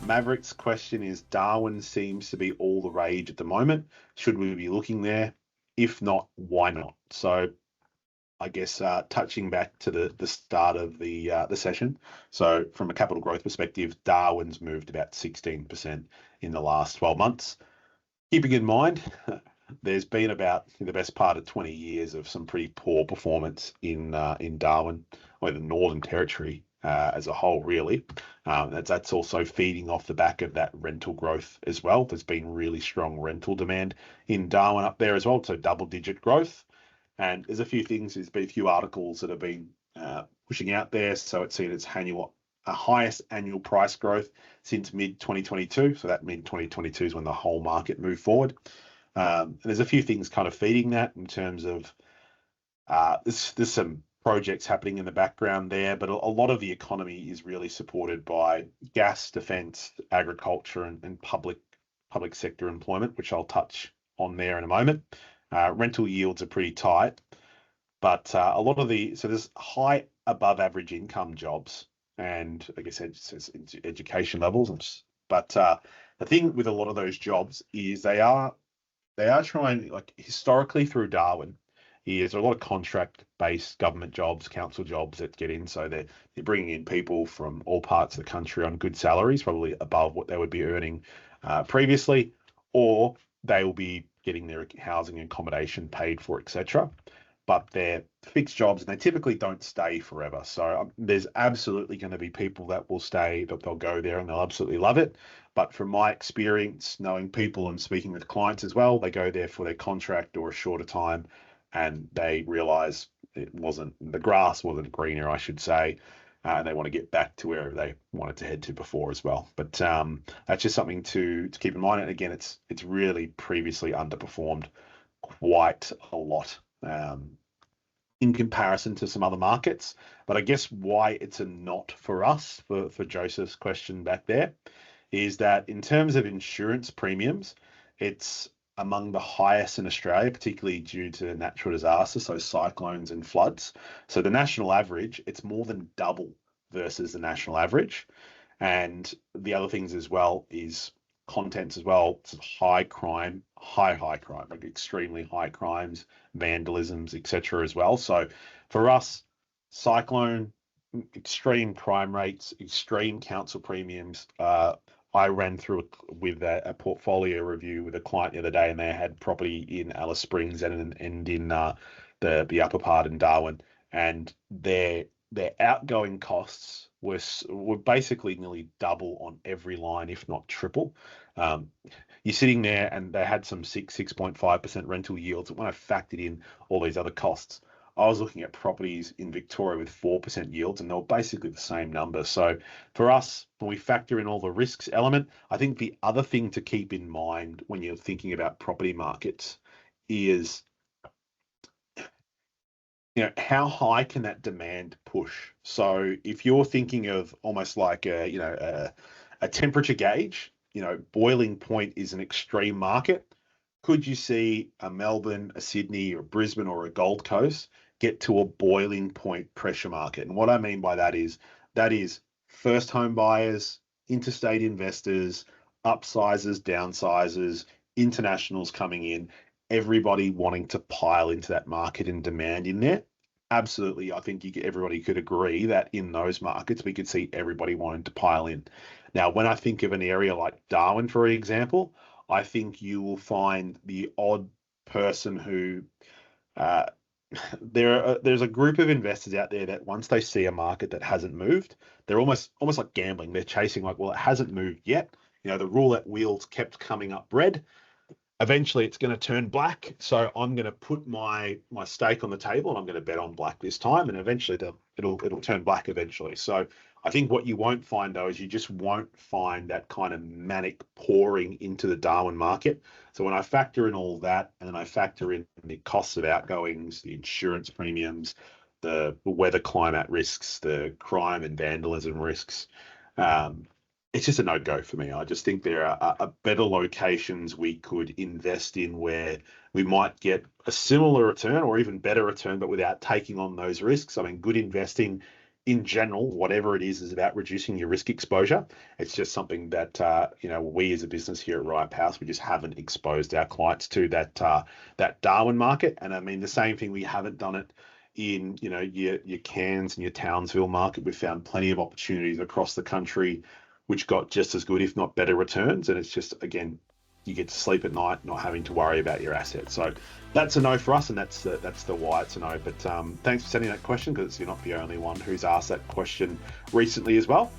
Maverick's question is, Darwin seems to be all the rage at the moment. Should we be looking there? If not, why not? So I guess touching back to the start of the session. So from a capital growth perspective, Darwin's moved about 16% in the last 12 months. Keeping in mind, there's been about the best part of 20 years of some pretty poor performance in Darwin, or the Northern Territory as a whole, really. That's also feeding off the back of that rental growth as well. There's been really strong rental demand in Darwin up there as well, so double-digit growth. And there's a few things, there's been a few articles that have been pushing out there. So it's seen its highest annual price growth since mid-2022. So that mid-2022 is when the whole market moved forward. And there's a few things kind of feeding that in terms of there's some projects happening in the background there, but a lot of the economy is really supported by gas, defence, agriculture, and public sector employment, which I'll touch on there in a moment. Rental yields are pretty tight, but a lot of so there's high above average income jobs, and I guess it's education levels. But the thing with a lot of those jobs is they are trying, like historically through Darwin, there's a lot of contract-based government jobs, council jobs that get in. So they're bringing in people from all parts of the country on good salaries, probably above what they would be earning previously, or they will be getting their housing and accommodation paid for, etc. But they're fixed jobs and they typically don't stay forever. So there's absolutely going to be people that will stay, that they'll go there and they'll absolutely love it. But from my experience, knowing people and speaking with clients as well, they go there for their contract or a shorter time and they realize the grass wasn't greener, I should say. And they want to get back to wherever they wanted to head to before as well. But that's just something to keep in mind. And again, it's really previously underperformed quite a lot in comparison to some other markets. But I guess why it's a not for us, for Joseph's question back there, is that in terms of insurance premiums, it's among the highest in Australia, particularly due to natural disasters, so cyclones and floods. So the national average, it's more than double versus the national average. And the other things as well is contents as well, high crime, high crime, like extremely high crimes, vandalisms, etc. as well. So for us, cyclone, extreme crime rates, extreme council premiums, I ran through with a portfolio review with a client the other day, and they had property in Alice Springs and in the upper part in Darwin, and their outgoing costs were basically nearly double on every line, if not triple. You're sitting there, and they had some 6.5% rental yields. When I factored in all these other costs, I was looking at properties in Victoria with 4% yields, and they were basically the same number. So for us, when we factor in all the risks element, I think the other thing to keep in mind when you're thinking about property markets is, how high can that demand push? So if you're thinking of almost like a temperature gauge, boiling point is an extreme market. Could you see a Melbourne, a Sydney, or Brisbane, or a Gold Coast get to a boiling point pressure market? And what I mean by that is first home buyers, interstate investors, upsizers, downsizers, internationals coming in, everybody wanting to pile into that market and demand in there. Absolutely, I think everybody could agree that in those markets, we could see everybody wanting to pile in. Now, when I think of an area like Darwin, for example, I think you will find the odd person who there's a group of investors out there that once they see a market that hasn't moved, they're almost like gambling. They're chasing like, well, it hasn't moved yet. The roulette wheels kept coming up red. Eventually, it's going to turn black. So I'm going to put my stake on the table, and I'm going to bet on black this time. And eventually, it'll turn black eventually. So I think what you won't find, though, is you just won't find that kind of manic pouring into the Darwin market. So when I factor in all that, and then I factor in the costs of outgoings, the insurance premiums, the weather climate risks, the crime and vandalism risks, it's just a no-go for me. I just think there are better locations we could invest in where we might get a similar return or even better return, but without taking on those risks. I mean, good investing in general, whatever it is about reducing your risk exposure. It's just something that we as a business here at Ripehouse, we just haven't exposed our clients to that Darwin market. And I mean, the same thing, we haven't done it in your Cairns and your Townsville market. We've found plenty of opportunities across the country which got just as good, if not better, returns. And it's just, again, you get to sleep at night not having to worry about your assets. So that's a no for us, and that's the why it's a no. But thanks for sending that question, because you're not the only one who's asked that question recently as well.